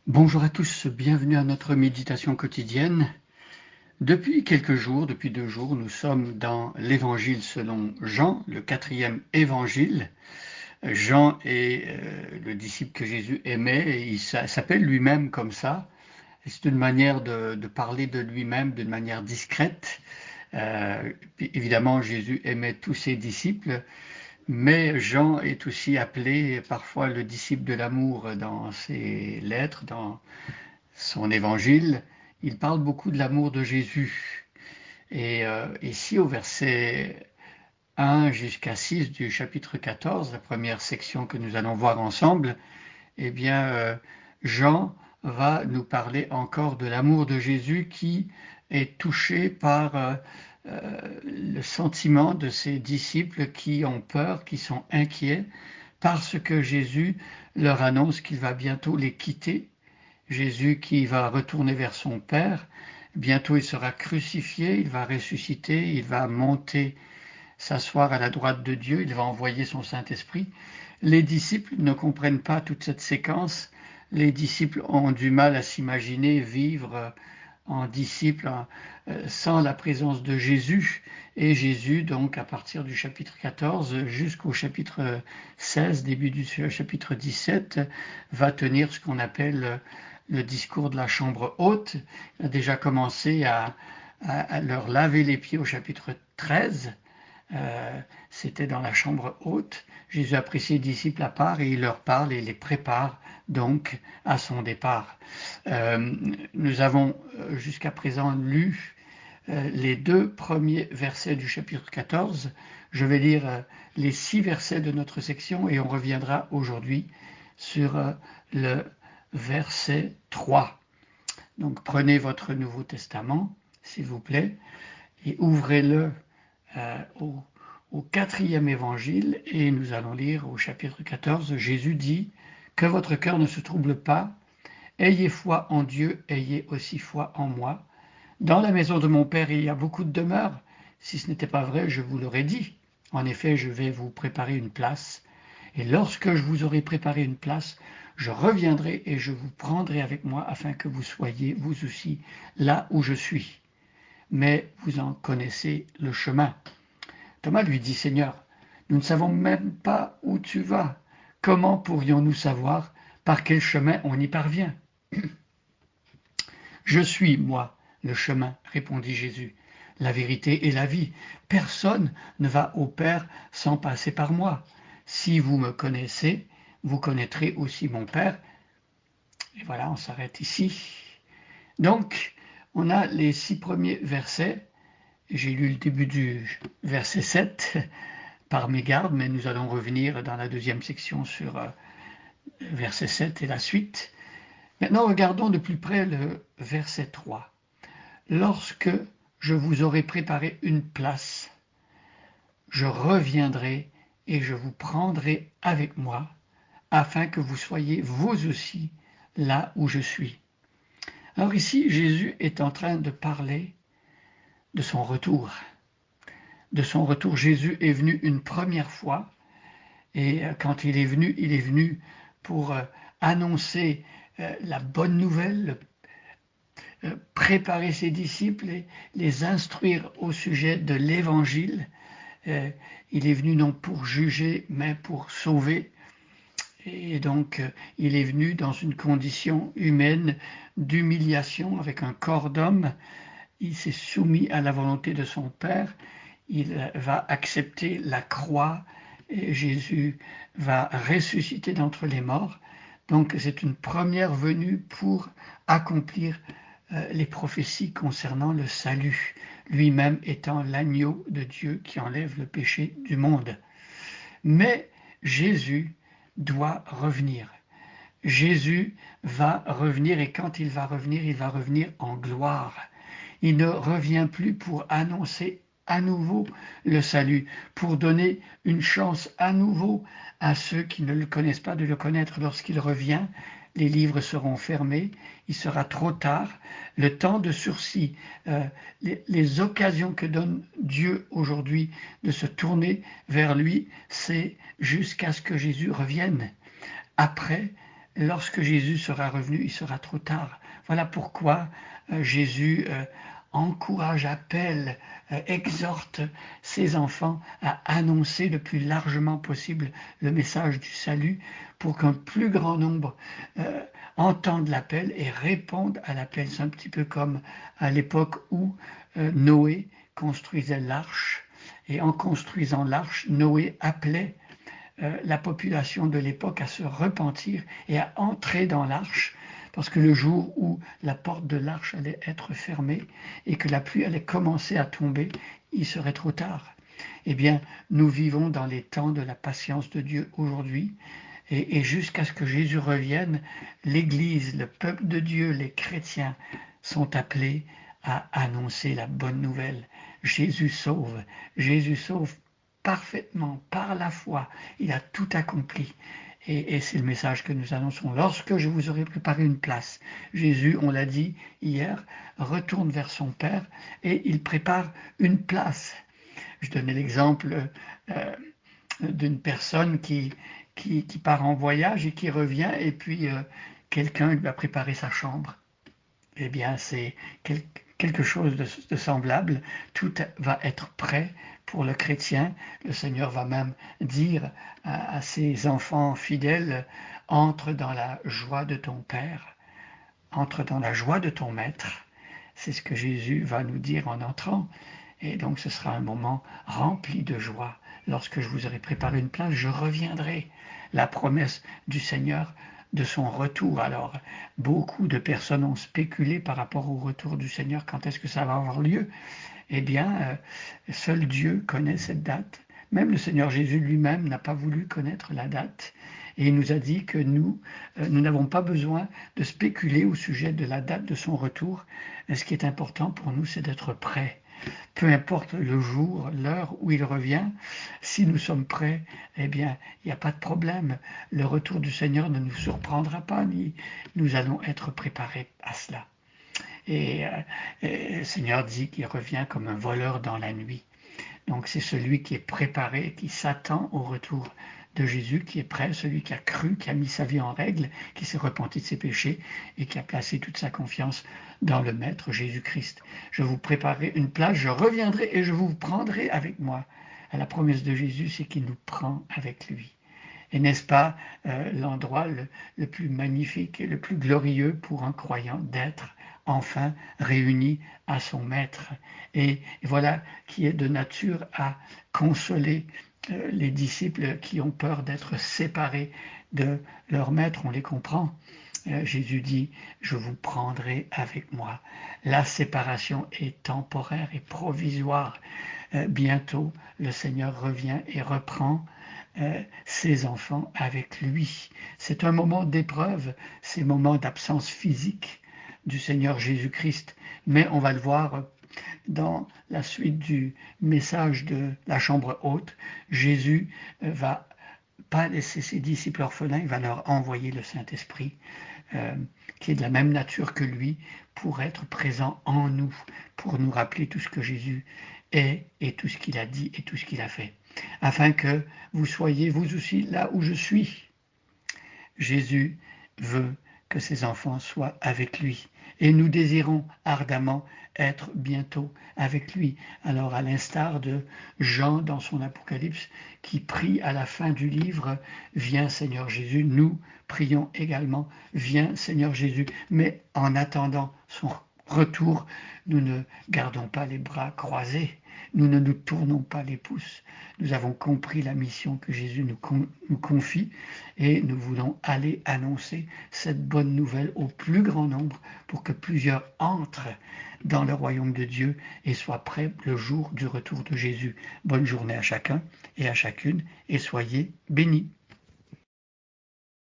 Bonjour à tous, bienvenue à notre méditation quotidienne. Depuis quelques jours, depuis 2 jours, nous sommes dans l'évangile selon Jean, le 4e évangile. Jean est le disciple que Jésus aimait et il s'appelle lui-même comme ça. C'est une manière de parler de lui-même d'une manière discrète. Évidemment, Jésus aimait tous ses disciples, mais Jean est aussi appelé parfois le disciple de l'amour dans ses lettres, dans son évangile. Il parle beaucoup de l'amour de Jésus. Et ici, au verset 1 jusqu'à 6 du chapitre 14, la première section que nous allons voir ensemble, eh bien, Jean va nous parler encore de l'amour de Jésus qui est touché par le sentiment de ses disciples qui ont peur, qui sont inquiets, parce que Jésus leur annonce qu'il va bientôt les quitter. Jésus qui va retourner vers son Père, bientôt il sera crucifié, il va ressusciter, il va monter, s'asseoir à la droite de Dieu, il va envoyer son Saint-Esprit. Les disciples ne comprennent pas toute cette séquence. Les disciples ont du mal à s'imaginer vivre en disciples sans la présence de Jésus. Et Jésus, donc, à partir du chapitre 14 jusqu'au chapitre 16, début du chapitre 17, va tenir ce qu'on appelle le discours de la chambre haute. Il a déjà commencé à leur laver les pieds au chapitre 13. C'était dans la chambre haute. Jésus a pris ses disciples à part et il leur parle et les prépare donc à son départ. Nous avons jusqu'à présent lu les 2 premiers versets du chapitre 14. Je vais lire les 6 versets de notre section et on reviendra aujourd'hui sur le verset 3. Donc prenez votre Nouveau Testament, s'il vous plaît, et ouvrez-le au 4e évangile et nous allons lire au chapitre 14. Jésus dit « Que votre cœur ne se trouble pas, ayez foi en Dieu, ayez aussi foi en moi. Dans la maison de mon Père, il y a beaucoup de demeures. Si ce n'était pas vrai, je vous l'aurais dit. En effet, je vais vous préparer une place. Et lorsque je vous aurai préparé une place, je reviendrai et je vous prendrai avec moi afin que vous soyez, vous aussi, là où je suis. Mais vous en connaissez le chemin. » Thomas lui dit, « Seigneur, nous ne savons même pas où tu vas. Comment pourrions-nous savoir par quel chemin on y parvient ?»« Je suis, moi, le chemin, répondit Jésus, la vérité et la vie. Personne ne va au Père sans passer par moi. Si vous me connaissez, vous connaîtrez aussi mon Père. » Et voilà, on s'arrête ici. Donc, on a les 6 premiers versets. J'ai lu le début du verset 7 par mégarde, mais nous allons revenir dans la deuxième section sur verset 7 et la suite. Maintenant, regardons de plus près le verset 3. « Lorsque je vous aurai préparé une place, je reviendrai et je vous prendrai avec moi, afin que vous soyez vous aussi là où je suis. » Alors ici, Jésus est en train de parler de son retour. De son retour, Jésus est venu une première fois, et quand il est venu pour annoncer la bonne nouvelle, préparer ses disciples et les instruire au sujet de l'évangile. Il est venu non pour juger, mais pour sauver. Et donc, il est venu dans une condition humaine d'humiliation avec un corps d'homme. Il s'est soumis à la volonté de son Père. Il va accepter la croix et Jésus va ressusciter d'entre les morts. Donc, c'est une première venue pour accomplir les prophéties concernant le salut, lui-même étant l'agneau de Dieu qui enlève le péché du monde. Mais Jésus doit revenir. Jésus va revenir et quand il va revenir en gloire. Il ne revient plus pour annoncer à nouveau le salut, pour donner une chance à nouveau à ceux qui ne le connaissent pas de le connaître. Lorsqu'il revient, les livres seront fermés, il sera trop tard. Le temps de sursis, les occasions que donne Dieu aujourd'hui de se tourner vers lui, c'est jusqu'à ce que Jésus revienne. Après, lorsque Jésus sera revenu, il sera trop tard. Voilà pourquoi Jésus encourage, appelle, exhorte ses enfants à annoncer le plus largement possible le message du salut pour qu'un plus grand nombre entendent l'appel et répondent à l'appel. C'est un petit peu comme à l'époque où Noé construisait l'arche, et en construisant l'arche, Noé appelait la population de l'époque à se repentir et à entrer dans l'arche, parce que le jour où la porte de l'arche allait être fermée et que la pluie allait commencer à tomber, il serait trop tard. Eh bien, nous vivons dans les temps de la patience de Dieu aujourd'hui, et jusqu'à ce que Jésus revienne, l'Église, le peuple de Dieu, les chrétiens sont appelés à annoncer la bonne nouvelle. Jésus sauve parfaitement par la foi. Il a tout accompli. Et c'est le message que nous annonçons. Lorsque je vous aurai préparé une place, Jésus, on l'a dit hier, retourne vers son Père et il prépare une place. Je donnais l'exemple d'une personne qui part en voyage et qui revient et puis quelqu'un lui a préparé sa chambre. Eh bien, c'est quelque chose de semblable. Tout va être prêt pour le chrétien. Le Seigneur va même dire à ses enfants fidèles, entre dans la joie de ton Père, entre dans la joie de ton Maître. C'est ce que Jésus va nous dire en entrant. Et donc ce sera un moment rempli de joie. Lorsque je vous aurai préparé une place, je reviendrai. La promesse du Seigneur de son retour. Alors, beaucoup de personnes ont spéculé par rapport au retour du Seigneur. Quand est-ce que ça va avoir lieu? Eh bien, seul Dieu connaît cette date. Même le Seigneur Jésus lui-même n'a pas voulu connaître la date. Et il nous a dit que nous n'avons pas besoin de spéculer au sujet de la date de son retour. Et ce qui est important pour nous, c'est d'être prêts. Peu importe le jour, l'heure où il revient, si nous sommes prêts, eh bien, il n'y a pas de problème. Le retour du Seigneur ne nous surprendra pas, ni nous allons être préparés à cela. Et le Seigneur dit qu'il revient comme un voleur dans la nuit. Donc c'est celui qui est préparé, qui s'attend au retour de Jésus, qui est prêt, celui qui a cru, qui a mis sa vie en règle, qui s'est repenti de ses péchés et qui a placé toute sa confiance dans le Maître Jésus-Christ. Je vous préparerai une place, je reviendrai et je vous prendrai avec moi. La promesse de Jésus, c'est qu'il nous prend avec lui. Et n'est-ce pas l'endroit le plus magnifique et le plus glorieux pour un croyant d'être enfin réuni à son Maître. Et voilà qui est de nature à consoler les disciples qui ont peur d'être séparés de leur Maître, on les comprend. Jésus dit, je vous prendrai avec moi. La séparation est temporaire et provisoire. Bientôt, le Seigneur revient et reprend ses enfants avec lui. C'est un moment d'épreuve, c'est un moment d'absence physique du Seigneur Jésus-Christ. Mais on va le voir dans la suite du message de la chambre haute. Jésus va pas laisser ses disciples orphelins, il va leur envoyer le Saint-Esprit, qui est de la même nature que lui, pour être présent en nous, pour nous rappeler tout ce que Jésus est et tout ce qu'il a dit et tout ce qu'il a fait, afin que vous soyez vous aussi là où je suis. Jésus veut que ses enfants soient avec lui. Et nous désirons ardemment être bientôt avec lui. Alors, à l'instar de Jean dans son Apocalypse, qui prie à la fin du livre, « Viens Seigneur Jésus », nous prions également, « Viens Seigneur Jésus ». Mais en attendant son retour, nous ne gardons pas les bras croisés, nous ne nous tournons pas les pouces. Nous avons compris la mission que Jésus nous confie et nous voulons aller annoncer cette bonne nouvelle au plus grand nombre pour que plusieurs entrent dans le royaume de Dieu et soient prêts le jour du retour de Jésus. Bonne journée à chacun et à chacune et soyez bénis.